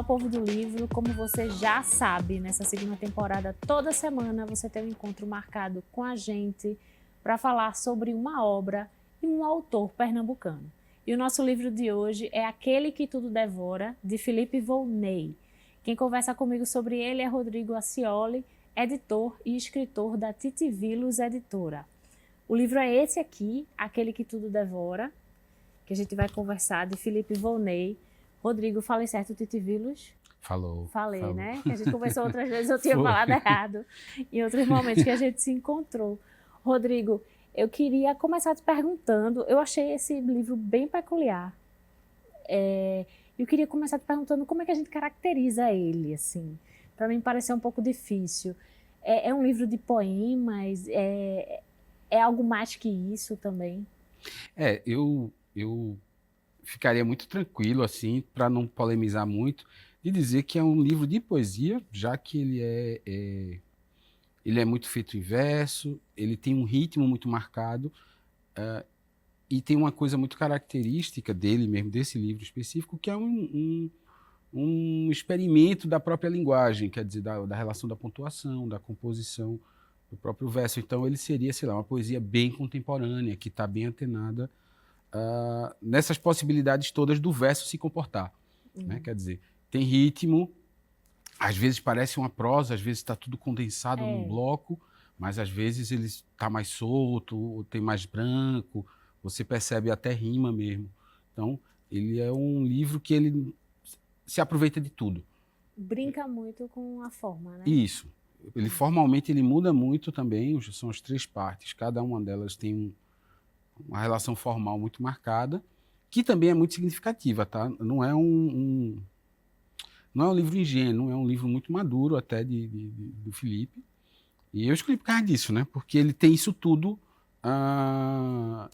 Olá, povo do livro. Como você já sabe, nessa segunda temporada, toda semana você tem um encontro marcado com a gente para falar sobre uma obra e um autor pernambucano. E o nosso livro de hoje é Aquele que Tudo Devora, de Felipe Volney. Quem conversa comigo sobre ele é Rodrigo Acioli, editor e escritor da Titivilos Editora. O livro é esse aqui, Aquele que Tudo Devora, que a gente vai conversar, de Felipe Volney. Rodrigo, falei certo, Titivilos? Falou. Falei, falou. né? Que a gente conversou outras vezes, eu tinha falado errado. Em outros momentos que a gente se encontrou. Rodrigo, eu queria começar te perguntando, eu achei esse livro bem peculiar. Eu queria começar te perguntando como é que a gente caracteriza ele, assim. Para mim pareceu um pouco difícil. É um livro de poemas? É algo mais que isso também? Eu ficaria muito tranquilo, assim, para não polemizar muito, de dizer que é um livro de poesia, já que ele é muito feito em verso, ele tem um ritmo muito marcado, e tem uma coisa muito característica dele mesmo, desse livro específico, que é um experimento da própria linguagem, quer dizer, da relação da pontuação, da composição do próprio verso. Então ele seria, sei lá, uma poesia bem contemporânea, que está bem antenada nessas possibilidades todas do verso se comportar. Né? Quer dizer, tem ritmo, às vezes parece uma prosa, às vezes está tudo condensado num bloco, mas às vezes ele está mais solto, ou tem mais branco, você percebe até rima mesmo. Então, ele é um livro que ele se aproveita de tudo. Brinca muito com a forma, né? Isso. Ele formalmente ele muda muito também, são as 3 partes, cada uma delas tem uma relação formal muito marcada, que também é muito significativa, tá? Não é não é um livro ingênuo, é um livro muito maduro até do Felipe. E eu escolhi por causa disso, né? Porque ele tem isso tudo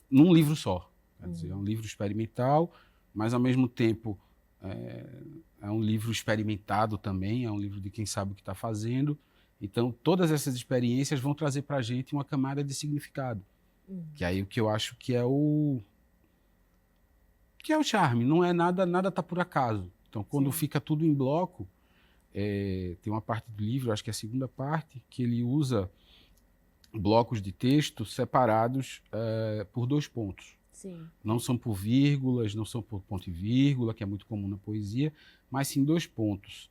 num livro só. Quer dizer, é um livro experimental, mas ao mesmo tempo é um livro experimentado também, é um livro de quem sabe o que está fazendo. Então, todas essas experiências vão trazer para a gente uma camada de significado. Que aí o que eu acho que é o charme, não é nada tá por acaso. Então, quando fica tudo em bloco, tem uma parte do livro, acho que é a segunda parte, que ele usa blocos de texto separados por 2 pontos. Sim. Não são por vírgulas, não são por ponto e vírgula, que é muito comum na poesia, mas sim 2 pontos.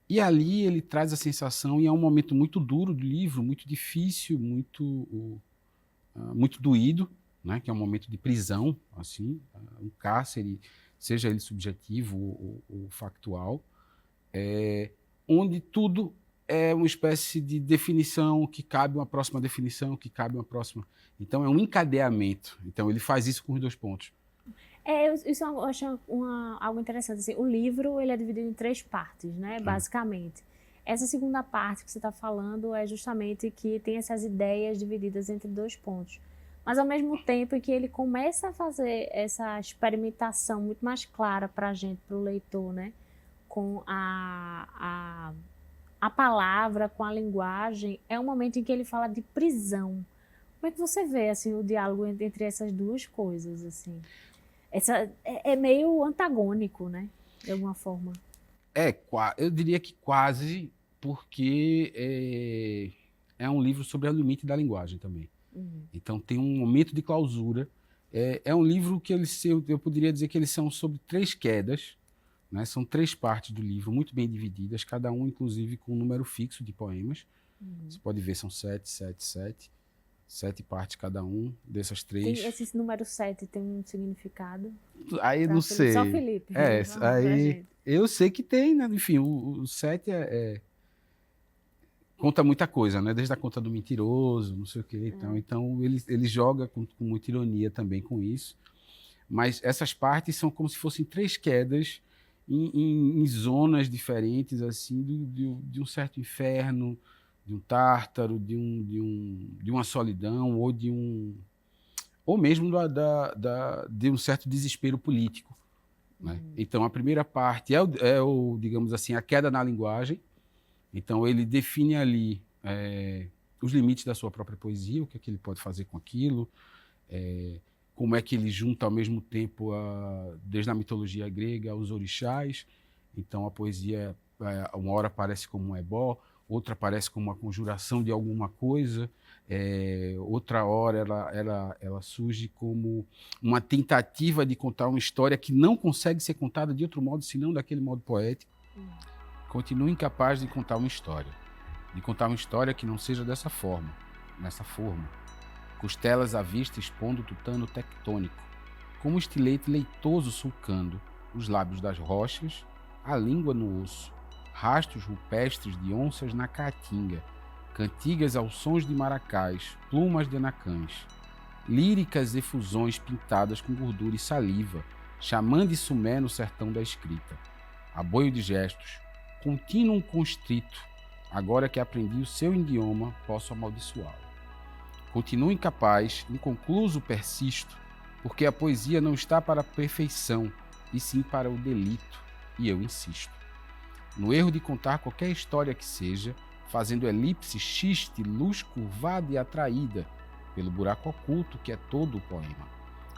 E ali ele traz a sensação, e é um momento muito duro do livro, muito difícil, muito doído, né, que é um momento de prisão, assim, um cárcere, seja ele subjetivo ou factual, onde tudo é uma espécie de definição que cabe uma próxima definição, que cabe uma próxima. Então é um encadeamento. Então ele faz isso com os 2 pontos. Isso eu acho algo interessante. Assim, o livro ele é dividido em 3 partes, né, basicamente. Essa segunda parte que você está falando é justamente que tem essas ideias divididas entre 2 pontos. Mas, ao mesmo tempo que ele começa a fazer essa experimentação muito mais clara para a gente, para o leitor, né? Com a palavra, com a linguagem, é um momento em que ele fala de prisão. Como é que você vê assim, o diálogo entre essas 2 coisas? Assim? É meio antagônico, né? De alguma forma. Eu diria que quase, porque é um livro sobre o limite da linguagem também. Então tem um momento de clausura. É um livro que eu poderia dizer que eles são sobre 3 quedas, né? São 3 partes do livro, muito bem divididas, cada um inclusive com um número fixo de poemas. Você pode ver, são 7 partes cada um dessas 3. Esse número 7 tem um significado? Aí não sei. Só Felipe. Aí eu sei que tem, né? Enfim, o 7 conta muita coisa, né? Desde a conta do mentiroso, não sei o quê. Então ele joga com muita ironia também com isso. Mas essas partes são como se fossem 3 quedas em zonas diferentes, assim, de um certo inferno, de um tártaro, de uma solidão, ou mesmo de um certo desespero político. Né? Então, a primeira parte digamos assim, a queda na linguagem. Então, ele define ali os limites da sua própria poesia, o que é que ele pode fazer com aquilo, como é que ele junta ao mesmo tempo, desde a mitologia grega, os orixás, Então a poesia, uma hora aparece como um ebó, outra aparece como uma conjuração de alguma coisa, outra hora ela surge como uma tentativa de contar uma história que não consegue ser contada de outro modo, senão daquele modo poético. Continua incapaz de contar uma história que não seja dessa forma, nessa forma. Costelas à vista expondo o tutano tectônico, como estilete leitoso sulcando os lábios das rochas, a língua no osso, rastros rupestres de onças na caatinga, cantigas aos sons de maracás, plumas de anacãs, líricas efusões pintadas com gordura e saliva, xamã de Sumé no sertão da escrita. Aboio de gestos, contínuo constrito, agora que aprendi o seu idioma, posso amaldiçoá-lo. Continuo incapaz, inconcluso persisto, porque a poesia não está para a perfeição, e sim para o delito, e eu insisto. No erro de contar qualquer história que seja, fazendo elipse, xiste, luz curvada e atraída pelo buraco oculto que é todo o poema.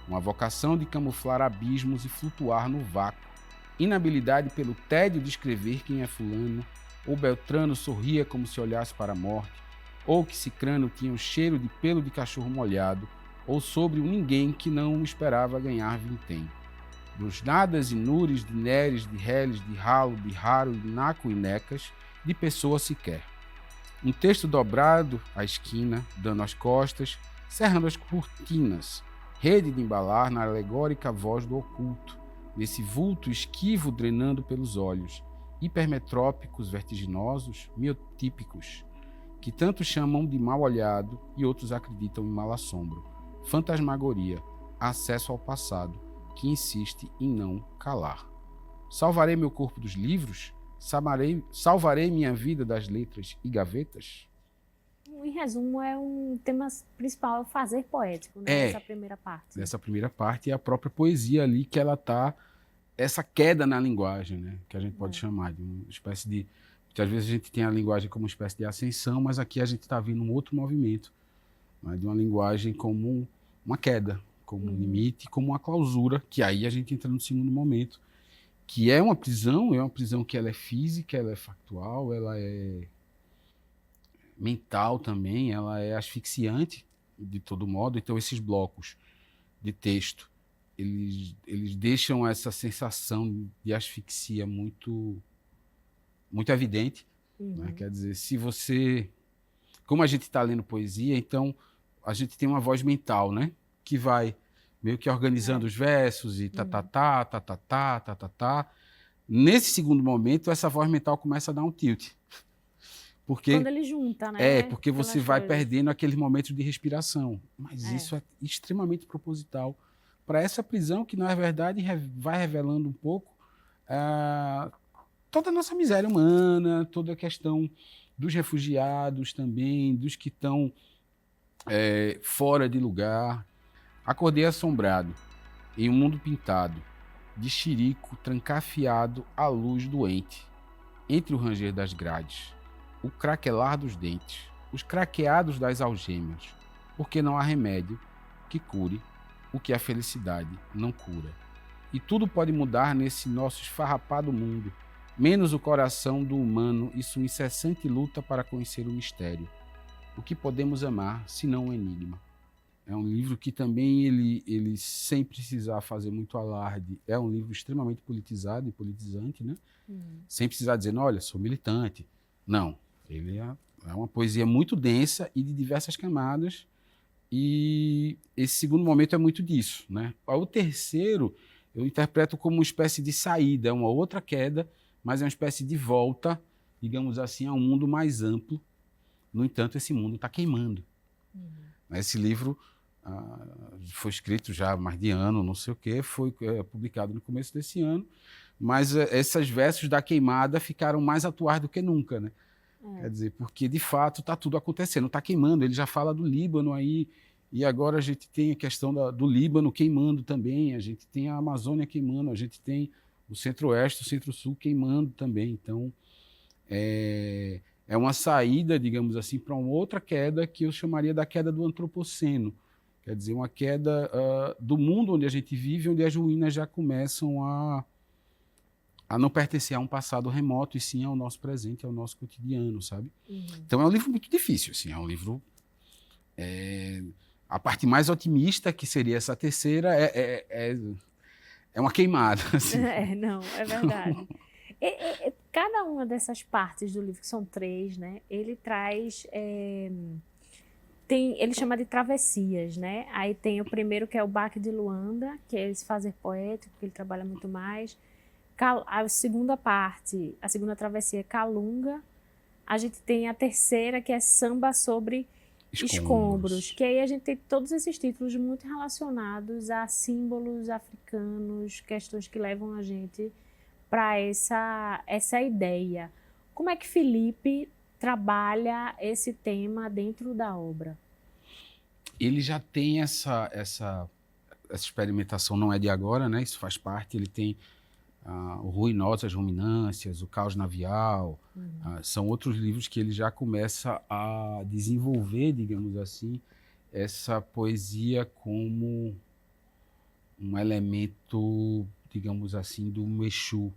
Uma vocação de camuflar abismos e flutuar no vácuo. Inabilidade pelo tédio de escrever quem é fulano, ou Beltrano sorria como se olhasse para a morte, ou que Cicrano tinha o cheiro de pelo de cachorro molhado, ou sobre um ninguém que não esperava ganhar vintém. Dos nadas e nures, de neres, de reles, de ralo, de raro, de naco e necas, de pessoa sequer. Um texto dobrado à esquina, dando as costas, cerrando as cortinas, rede de embalar na alegórica voz do oculto, nesse vulto esquivo drenando pelos olhos, hipermetrópicos, vertiginosos, miotípicos, que tantos chamam de mal olhado e outros acreditam em mal assombro. Fantasmagoria, acesso ao passado, que insiste em não calar. Salvarei meu corpo dos livros? Salvarei minha vida das letras e gavetas? Em resumo, é um tema principal, é o fazer poético, né? Essa primeira parte. Essa primeira parte é a própria poesia ali, que ela está, essa queda na linguagem, né? Que a gente pode chamar de uma espécie de... Muitas vezes a gente tem a linguagem como uma espécie de ascensão, mas aqui a gente está vendo um outro movimento, né? De uma linguagem como uma queda, como um limite, como uma clausura, que aí a gente entra no segundo momento, que é uma prisão que ela é física, ela é factual, ela é mental também, ela é asfixiante de todo modo. Então esses blocos de texto, eles deixam essa sensação de asfixia muito evidente, né? Quer dizer, se você... Como a gente está lendo poesia, então a gente tem uma voz mental, né? Que vai meio que organizando os versos e tá. Nesse segundo momento, essa voz mental começa a dar um tilt. Porque, quando ele junta, né? Porque você vai perdendo aqueles momentos de respiração. Mas isso é extremamente proposital para essa prisão que, na verdade, vai revelando um pouco toda a nossa miséria humana, toda a questão dos refugiados também, dos que estão fora de lugar. Acordei assombrado, em um mundo pintado, de xirico trancafiado à luz doente, entre o ranger das grades, o craquelar dos dentes, os craqueados das algemas, porque não há remédio que cure o que a felicidade não cura. E tudo pode mudar nesse nosso esfarrapado mundo, menos o coração do humano e sua incessante luta para conhecer o mistério. O que podemos amar, senão um enigma? É um livro que também, ele sem precisar fazer muito alarde, é um livro extremamente politizado e politizante, né? Sem precisar dizer, olha, sou militante. Não, ele é uma poesia muito densa e de diversas camadas, e esse segundo momento é muito disso, né? O terceiro eu interpreto como uma espécie de saída, é uma outra queda, mas é uma espécie de volta, digamos assim, a um mundo mais amplo. No entanto, esse mundo está queimando. Esse livro foi escrito já há mais de ano, não sei o quê, foi publicado no começo desse ano, mas esses versos da queimada ficaram mais atuais do que nunca, né? Quer dizer, porque de fato está tudo acontecendo, está queimando. Ele já fala do Líbano aí, e agora a gente tem a questão do Líbano queimando também, a gente tem a Amazônia queimando, a gente tem o Centro-Oeste, o Centro-Sul queimando também. Então, é uma saída, digamos assim, para uma outra queda que eu chamaria da queda do antropoceno. Quer dizer, uma queda do mundo onde a gente vive, onde as ruínas já começam a não pertencer a um passado remoto, e sim ao nosso presente, ao nosso cotidiano, sabe? Uhum. Então é um livro muito difícil, assim, é um livro... a parte mais otimista, que seria essa terceira, é uma queimada. Assim. Não, é verdade. Cada uma dessas partes do livro, que são 3, né? Ele traz... ele chama de travessias, né? Aí tem o primeiro, que é o Baque de Luanda, que é esse fazer poético, que ele trabalha muito mais. A segunda parte, a segunda travessia é Calunga. A gente tem a terceira, que é Samba sobre Escombros, que aí a gente tem todos esses títulos muito relacionados a símbolos africanos, questões que levam a gente para essa ideia. Como é que Felipe trabalha esse tema dentro da obra? Ele já tem essa experimentação, não é de agora, né? Isso faz parte. Ele tem o Ruinosas Ruminâncias, o Caos Navial, são outros livros que ele já começa a desenvolver, digamos assim, essa poesia como um elemento, digamos assim, do Exu.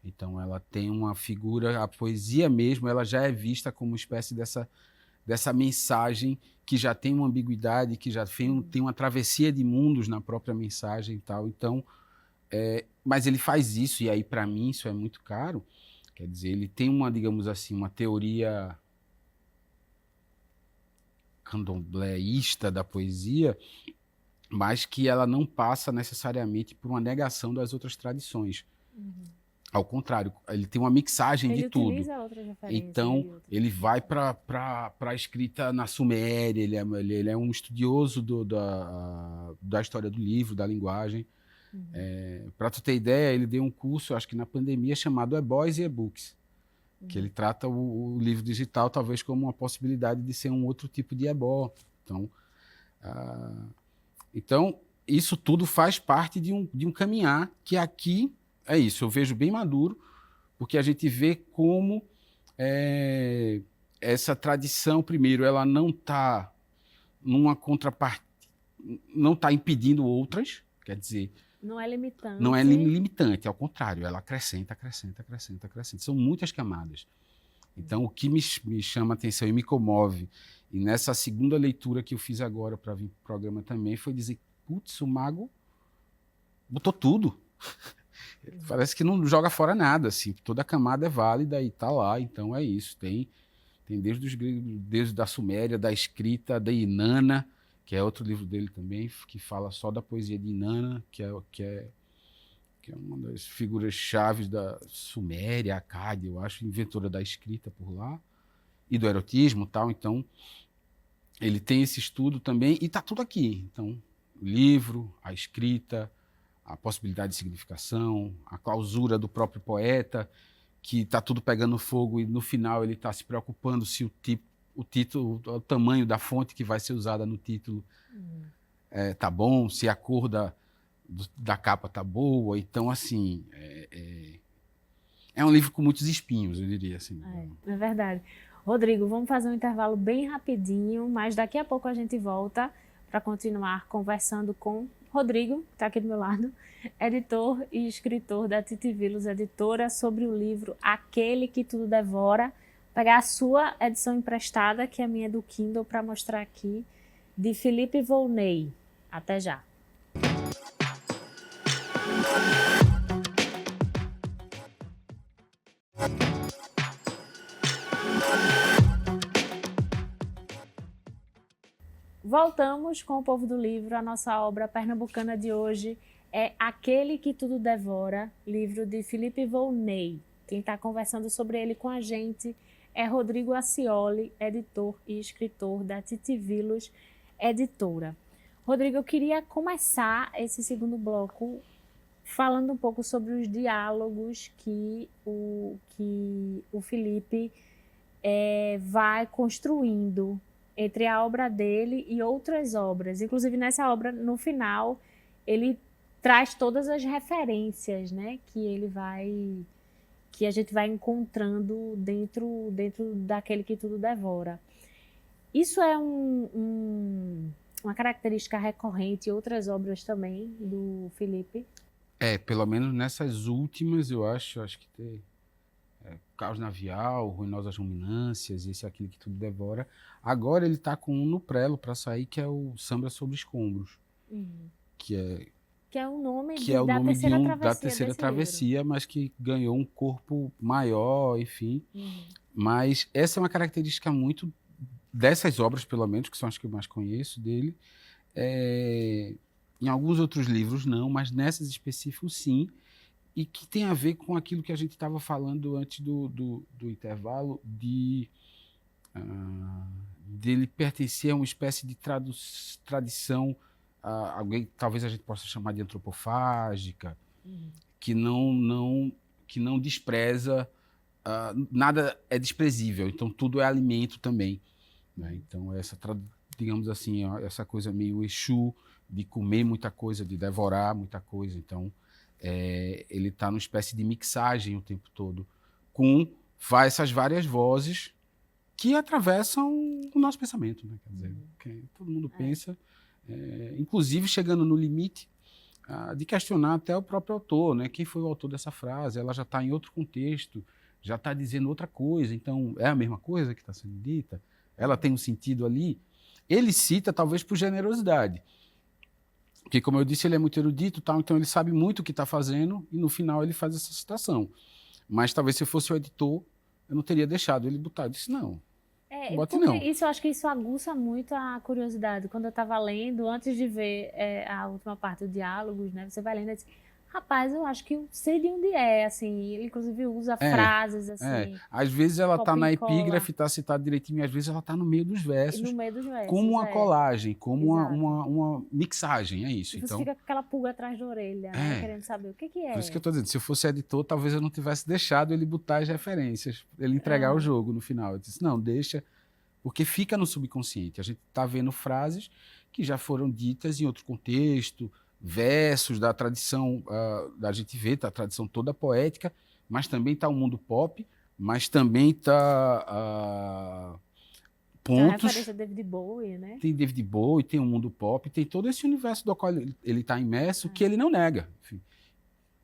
Então ela tem uma figura, a poesia mesmo, ela já é vista como uma espécie dessa mensagem que já tem uma ambiguidade, que já tem uma travessia de mundos na própria mensagem e tal. Então, mas ele faz isso, e aí para mim isso é muito caro. Quer dizer, ele tem uma, digamos assim, uma teoria candombléista da poesia, mas que ela não passa necessariamente por uma negação das outras tradições. Ao contrário, ele tem uma mixagem de tudo. Ele utiliza outras referências. Então, ele vai para a escrita na Suméria, ele é um estudioso da história do livro, da linguagem. Para tu ter ideia, ele deu um curso, acho que na pandemia, chamado E-Boys e E-Books, que ele trata o livro digital talvez como uma possibilidade de ser um outro tipo de ebó. Então, isso tudo faz parte de um caminhar que aqui é isso, eu vejo bem maduro, porque a gente vê como essa tradição, primeiro, ela não está numa contraparte, não está impedindo outras, quer dizer... Não é limitante. Não é limitante, ao contrário, ela acrescenta. São muitas camadas. Então, o que me chama a atenção e me comove, e nessa segunda leitura que eu fiz agora para vir para o programa também, foi dizer, putz, o mago botou tudo. Parece que não joga fora nada, assim, toda a camada é válida e está lá, então é isso. Tem desde os gregos, desde da Suméria, da escrita, da Inanna, que é outro livro dele também, que fala só da poesia de Inanna, que é uma das figuras chaves da Suméria, Acádia, eu acho, inventora da escrita por lá, e do erotismo e tal. Então, ele tem esse estudo também, e está tudo aqui. Então, o livro, a escrita, a possibilidade de significação, a clausura do próprio poeta, que está tudo pegando fogo, e no final ele está se preocupando se o título, o tamanho da fonte que vai ser usada no título tá bom, se a cor da capa tá boa. Então, assim, é um livro com muitos espinhos, eu diria assim. É verdade. Rodrigo, vamos fazer um intervalo bem rapidinho, mas daqui a pouco a gente volta para continuar conversando com Rodrigo, que está aqui do meu lado, editor e escritor da Titivilos Editora, sobre o livro Aquele que Tudo Devora. Pegar a sua edição emprestada, que a minha é do Kindle, para mostrar aqui, de Felipe Volney. Até já. Voltamos com o Povo do Livro. A nossa obra pernambucana de hoje é Aquele que Tudo Devora, livro de Felipe Volney. Quem está conversando sobre ele com a gente é Rodrigo Acioli, editor e escritor da Titivilos Editora. Rodrigo, eu queria começar esse segundo bloco falando um pouco sobre os diálogos que o Felipe vai construindo entre a obra dele e outras obras. Inclusive, nessa obra, no final, ele traz todas as referências, né, que a gente vai encontrando dentro daquele que tudo devora. Isso é uma característica recorrente em outras obras também do Felipe? Pelo menos nessas últimas, eu acho que tem Caos Navial, Ruinosas Ruminâncias, esse é aquele que tudo devora. Agora ele está com um no prelo para sair, que é o Samba sobre Escombros, Uhum. que é, Que é o nome que é o da nome de terceira da travessia terceira desse livro. travessia, mas que ganhou um corpo maior, enfim. Uhum. Mas essa é uma característica muito dessas obras, pelo menos, que são as que eu mais conheço dele. Em alguns outros livros não, mas nessas específicos sim, e que tem a ver com aquilo que a gente estava falando antes do intervalo, dele pertencer a uma espécie de tradição, alguém talvez a gente possa chamar de antropofágica, que não despreza, nada é desprezível, então tudo é alimento também, né? Então digamos assim, essa coisa meio Exu, de comer muita coisa, de devorar muita coisa. Então, ele está numa espécie de mixagem o tempo todo, com essas várias vozes que atravessam o nosso pensamento, né? Quer dizer, que todo mundo pensa, inclusive chegando no limite de questionar até o próprio autor, né? Quem foi o autor dessa frase? Ela já está em outro contexto, já está dizendo outra coisa, então é a mesma coisa que está sendo dita? Ela tem um sentido ali? Ele cita, talvez, por generosidade. Porque, como eu disse, ele é muito erudito, tal, então ele sabe muito o que está fazendo e, no final, ele faz essa citação. Mas, talvez, se eu fosse o editor, eu não teria deixado ele botar. Eu disse, não, bote porque não. isso, eu acho que isso aguça muito a curiosidade. Quando eu estava lendo, antes de ver a última parte do Diálogos, né? Você vai lendo e diz, rapaz, eu acho que eu sei de onde é, assim. Ele, inclusive, usa frases, assim. Às vezes ela está na cola. epígrafe, está citada direitinho, e às vezes ela está no meio dos versos. No meio dos versos, como uma colagem, como Exato. uma mixagem, é isso. E você então, fica com aquela pulga atrás da orelha, né? Querendo saber o que é. Por isso que eu estou dizendo, se eu fosse editor, talvez eu não tivesse deixado ele botar as referências, ele entregar o jogo no final. Eu disse, não, deixa, porque fica no subconsciente. A gente está vendo frases que já foram ditas em outro contexto, versos da tradição, da gente vê, tá, a tradição toda poética, mas também está o mundo pop, mas também está pontos. Tem a referência a David Bowie, né? Tem David Bowie, tem o mundo pop, tem todo esse universo do qual ele está imerso, que ele não nega. Enfim.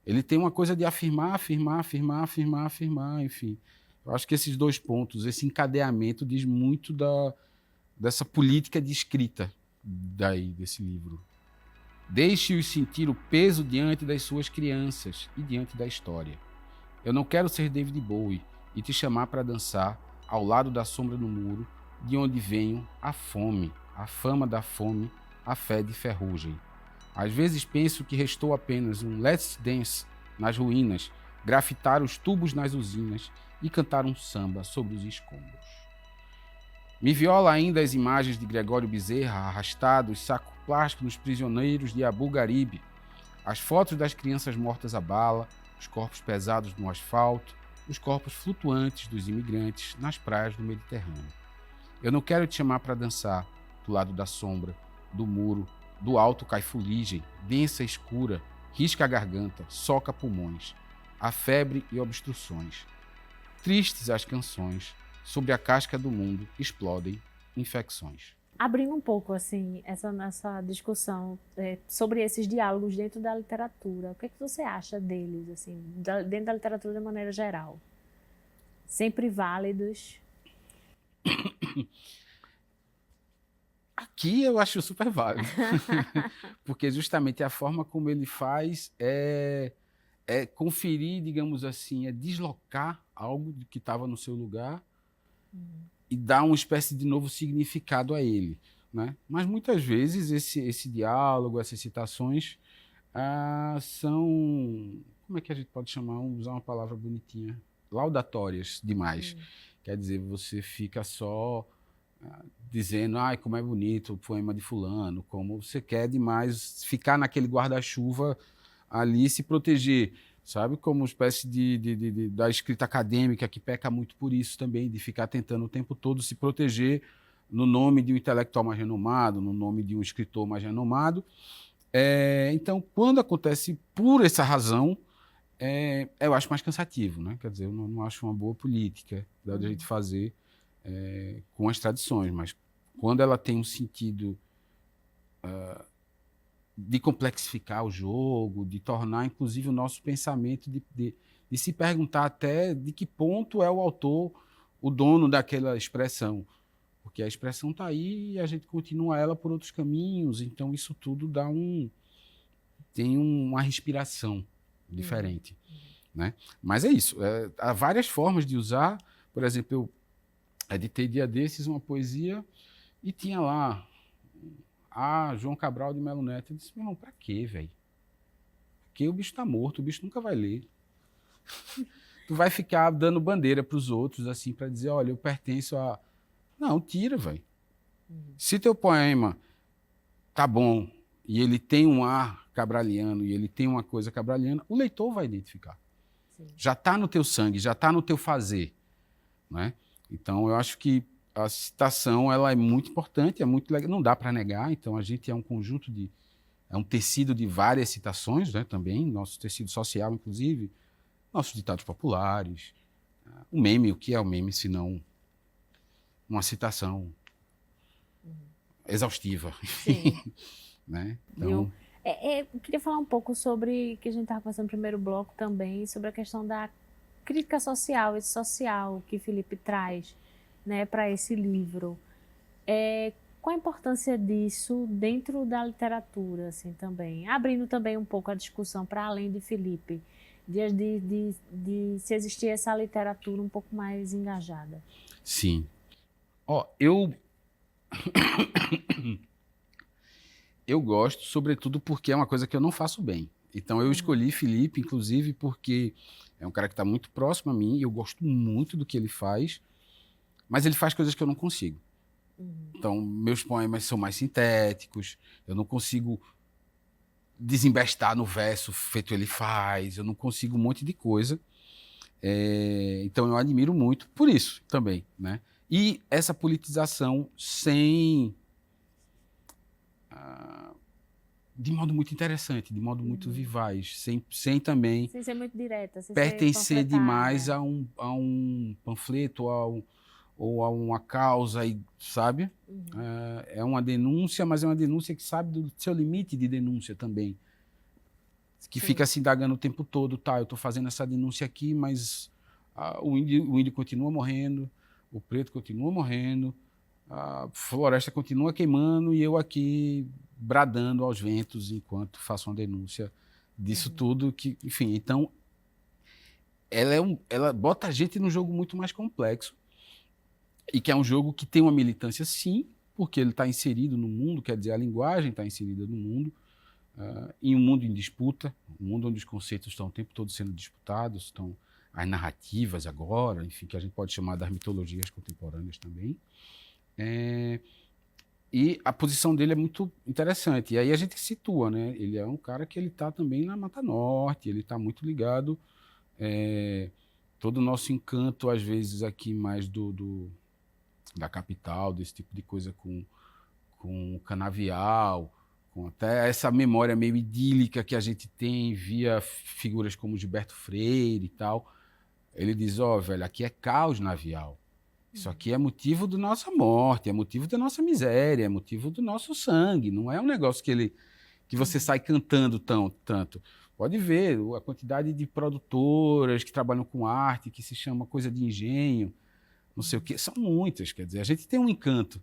Ele tem uma coisa de afirmar, enfim. Eu acho que esses dois pontos, esse encadeamento, diz muito dessa política de escrita desse livro. Deixe-os sentir o peso diante das suas crianças e diante da história. Eu não quero ser David Bowie e te chamar para dançar ao lado da sombra no muro, de onde venho a fome, a fama da fome, a fé de ferrugem. Às vezes penso que restou apenas um Let's Dance nas ruínas, grafitar os tubos nas usinas e cantar um samba sobre os escombros. Me viola ainda as imagens de Gregório Bezerra arrastados, saco plástico nos prisioneiros de Abu Ghraib, as fotos das crianças mortas à bala, os corpos pesados no asfalto, os corpos flutuantes dos imigrantes nas praias do Mediterrâneo. Eu não quero te chamar para dançar do lado da sombra, do muro, do alto cai fuligem, densa e escura, risca a garganta, soca pulmões, a febre e obstruções. Tristes as canções, sobre a casca do mundo explodem infecções. Abrindo um pouco assim essa discussão sobre esses diálogos dentro da literatura, o que você acha deles, assim, dentro da literatura de maneira geral? Sempre válidos? Aqui eu acho super válido, porque justamente a forma como ele faz é conferir, digamos assim, é deslocar algo que estava no seu lugar e dar uma espécie de novo significado a ele, né? Mas muitas vezes esse diálogo, essas citações são, como é que a gente pode chamar, usar uma palavra bonitinha, laudatórias demais. Quer dizer, você fica só dizendo, ai, como é bonito o poema de fulano, como você quer demais ficar naquele guarda-chuva ali, se proteger, sabe? Como uma espécie da escrita acadêmica que peca muito por isso também, de ficar tentando o tempo todo se proteger no nome de um intelectual mais renomado, no nome de um escritor mais renomado. Então, quando acontece por essa razão, eu acho mais cansativo, né? Quer dizer, eu não acho uma boa política da gente fazer com as tradições, mas quando ela tem um sentido de complexificar o jogo, de tornar, inclusive, o nosso pensamento, de se perguntar até de que ponto é o autor o dono daquela expressão. Porque a expressão está aí e a gente continua ela por outros caminhos, então isso tudo tem uma respiração diferente. Né? Mas é isso, há várias formas de usar. Por exemplo, eu editei dia desses uma poesia e tinha lá João Cabral de Melo Neto. Eu disse, meu irmão, pra quê, velho? Porque o bicho tá morto, o bicho nunca vai ler. Tu vai ficar dando bandeira pros outros, assim, para dizer, olha, eu pertenço a... Não, tira, velho. Se teu poema tá bom e ele tem um ar cabraliano e ele tem uma coisa cabraliana, o leitor vai identificar. Sim. Já tá no teu sangue, já tá no teu fazer, né? Então, eu acho que a citação ela é muito importante, é muito legal, não dá para negar. Então, a gente é um conjunto é um tecido de várias citações, né, também, nosso tecido social, inclusive, nossos ditados populares, o meme, o que é o meme, se não uma citação exaustiva. Sim. Né? Então... Eu queria falar um pouco sobre, que a gente estava conversando no primeiro bloco também, sobre a questão da crítica social, esse social que Felipe traz, né, para esse livro. Qual a importância disso dentro da literatura, assim, também? Abrindo também um pouco a discussão para além de Felipe, de se existir essa literatura um pouco mais engajada. Sim. Eu gosto, sobretudo, porque é uma coisa que eu não faço bem. Então, eu escolhi Felipe, inclusive, porque é um cara que está muito próximo a mim e eu gosto muito do que ele faz, mas ele faz coisas que eu não consigo. Então, meus poemas são mais sintéticos, eu não consigo desembestar no verso feito ele faz, eu não consigo um monte de coisa. Então, eu admiro muito por isso também, né? E essa politização de modo muito interessante, de modo muito vivaz, sem também... Sem ser muito direta. Sem pertencer demais a um panfleto ou a uma causa, sabe? É uma denúncia, mas é uma denúncia que sabe do seu limite de denúncia também. Que Sim. Fica se indagando o tempo todo, tá, eu estou fazendo essa denúncia aqui, mas o índio continua morrendo, o preto continua morrendo, a floresta continua queimando e eu aqui bradando aos ventos enquanto faço uma denúncia disso tudo. Que, enfim, então, ela bota a gente num jogo muito mais complexo e que é um jogo que tem uma militância, sim, porque ele está inserido no mundo, quer dizer, a linguagem está inserida no mundo, em um mundo em disputa, um mundo onde os conceitos estão o tempo todo sendo disputados, estão as narrativas agora, enfim, que a gente pode chamar das mitologias contemporâneas também. E a posição dele é muito interessante. E aí a gente situa, né? Ele é um cara que ele está também na Mata Norte, ele está muito ligado. Todo o nosso encanto, às vezes, aqui mais da capital, desse tipo de coisa com o canavial, com até essa memória meio idílica que a gente tem via figuras como Gilberto Freire e tal. Ele diz, velho, aqui é caos navial. Isso aqui é motivo da nossa morte, é motivo da nossa miséria, é motivo do nosso sangue. Não é um negócio que você sai cantando tanto. Pode ver a quantidade de produtoras que trabalham com arte, que se chama coisa de engenho, não sei o quê. São muitas, quer dizer, a gente tem um encanto.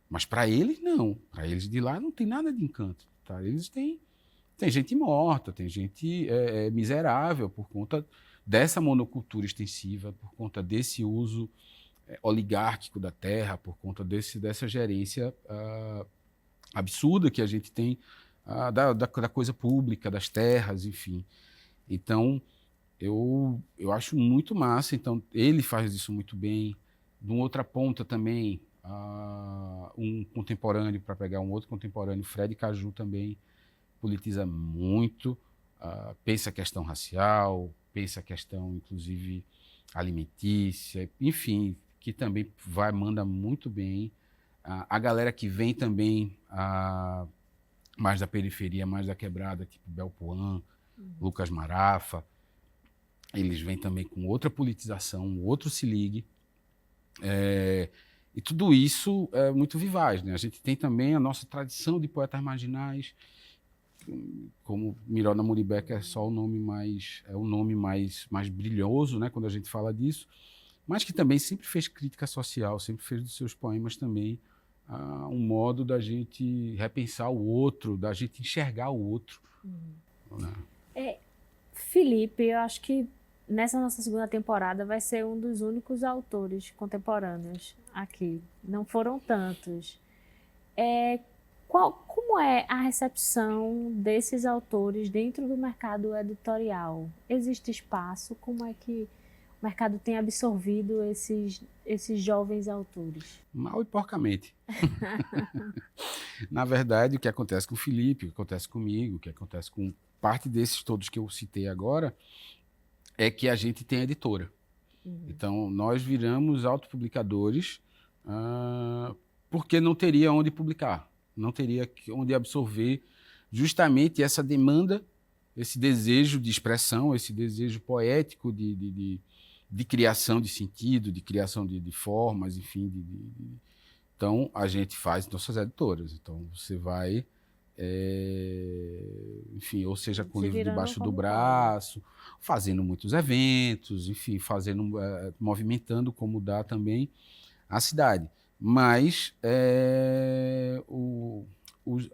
Mas para eles, não. Para eles de lá não tem nada de encanto. Tá? Eles tem gente morta, tem gente miserável por conta dessa monocultura extensiva, por conta desse uso oligárquico da terra, por conta dessa gerência absurda que a gente tem da coisa pública, das terras, enfim. Então, eu acho muito massa. Então, ele faz isso muito bem. De uma outra ponta também, um contemporâneo, para pegar um outro contemporâneo, Fred Caju também politiza muito, pensa a questão racial, pensa a questão, inclusive, alimentícia, enfim, que também manda muito bem. A galera que vem também mais da periferia, mais da quebrada, tipo Belpuan, Lucas Marafa, eles vêm também com outra politização, outro se ligue. E tudo isso é muito vivaz, né? A gente tem também a nossa tradição de poetas marginais, como Mirona Muribeca é só o nome mais brilhoso, né, quando a gente fala disso, mas que também sempre fez crítica social, sempre fez dos seus poemas também um modo da gente repensar o outro, da gente enxergar o outro. Né? Felipe, eu acho que nessa nossa segunda temporada vai ser um dos únicos autores contemporâneos aqui. Não foram tantos. Como é a recepção desses autores dentro do mercado editorial? Existe espaço? Como é que o mercado tem absorvido esses jovens autores? Mal e porcamente. Na verdade, o que acontece com o Felipe, o que acontece comigo, o que acontece com parte desses todos que eu citei agora, é que a gente tem editora. Então, nós viramos autopublicadores porque não teria onde publicar, não teria onde absorver justamente essa demanda, esse desejo de expressão, esse desejo poético de criação de sentido, de criação de formas, enfim. Então, a gente faz nossas editoras. Então, você vai... enfim, ou seja, com o livro debaixo do braço, fazendo muitos eventos, enfim, movimentando como dá também a cidade. Mas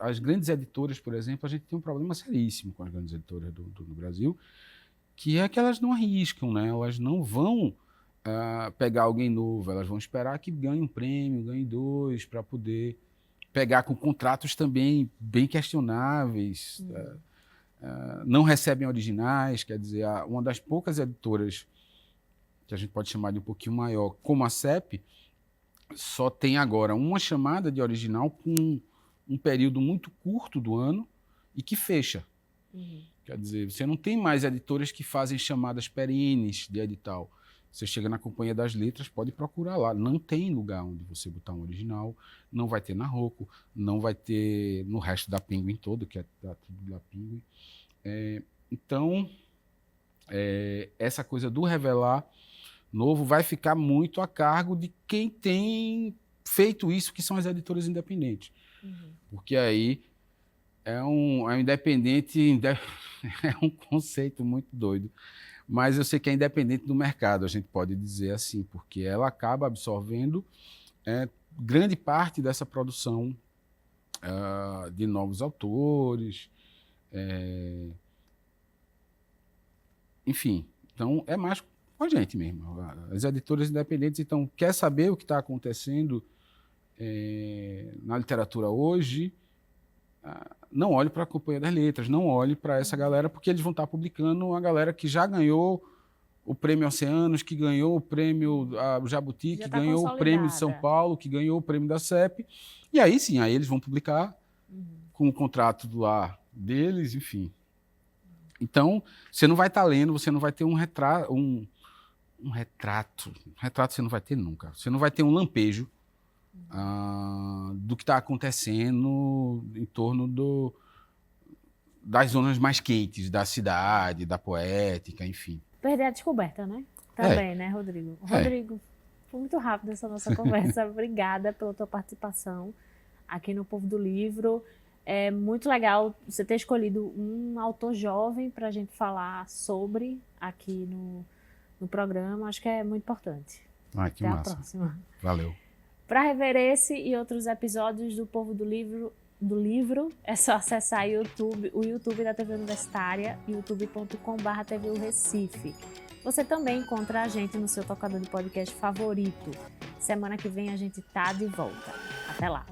as grandes editoras, por exemplo, a gente tem um problema seríssimo com as grandes editoras do Brasil, que é que elas não arriscam, né? Elas não vão pegar alguém novo, elas vão esperar que ganhe um prêmio, ganhe 2, para poder pegar com contratos também bem questionáveis, não recebem originais, quer dizer, uma das poucas editoras que a gente pode chamar de um pouquinho maior, como a CEP, só tem agora uma chamada de original com um período muito curto do ano e que fecha. Quer dizer, você não tem mais editoras que fazem chamadas perenes de edital. Você chega na Companhia das Letras, pode procurar lá. Não tem lugar onde você botar um original, não vai ter na Rocco, não vai ter no resto da Penguin todo, que é tudo da Penguin. Então, essa coisa do revelar novo vai ficar muito a cargo de quem tem feito isso, que são as editoras independentes. Porque aí é um independente, é um conceito muito doido. Mas eu sei que é independente do mercado, a gente pode dizer assim, porque ela acaba absorvendo grande parte dessa produção de novos autores. Enfim, então é mais com a gente mesmo. As editoras independentes, então, quer saber o que está acontecendo na literatura hoje, não olhe para a Companhia das Letras, não olhe para essa galera, porque eles vão estar publicando a galera que já ganhou o Prêmio Oceanos, que ganhou o Prêmio Jabuti, que ganhou o Prêmio de São Paulo, que ganhou o Prêmio da CEP. E aí sim, aí eles vão publicar com o contrato lá deles, enfim. Então, você não vai estar lendo, você não vai ter um retrato. Um retrato você não vai ter nunca. Você não vai ter um lampejo do que está acontecendo em torno das zonas mais quentes da cidade, da poética, enfim. Perder a descoberta, né? Também, né, Rodrigo? Rodrigo, foi muito rápido essa nossa conversa. Obrigada pela tua participação aqui no Povo do Livro. É muito legal você ter escolhido um autor jovem para a gente falar sobre aqui no programa. Acho que é muito importante. Que Até massa. a próxima. Valeu. Para rever esse e outros episódios do Povo do Livro, é só acessar o YouTube da TV Universitária, youtube.com/TV Recife. Você também encontra a gente no seu tocador de podcast favorito. Semana que vem a gente tá de volta. Até lá!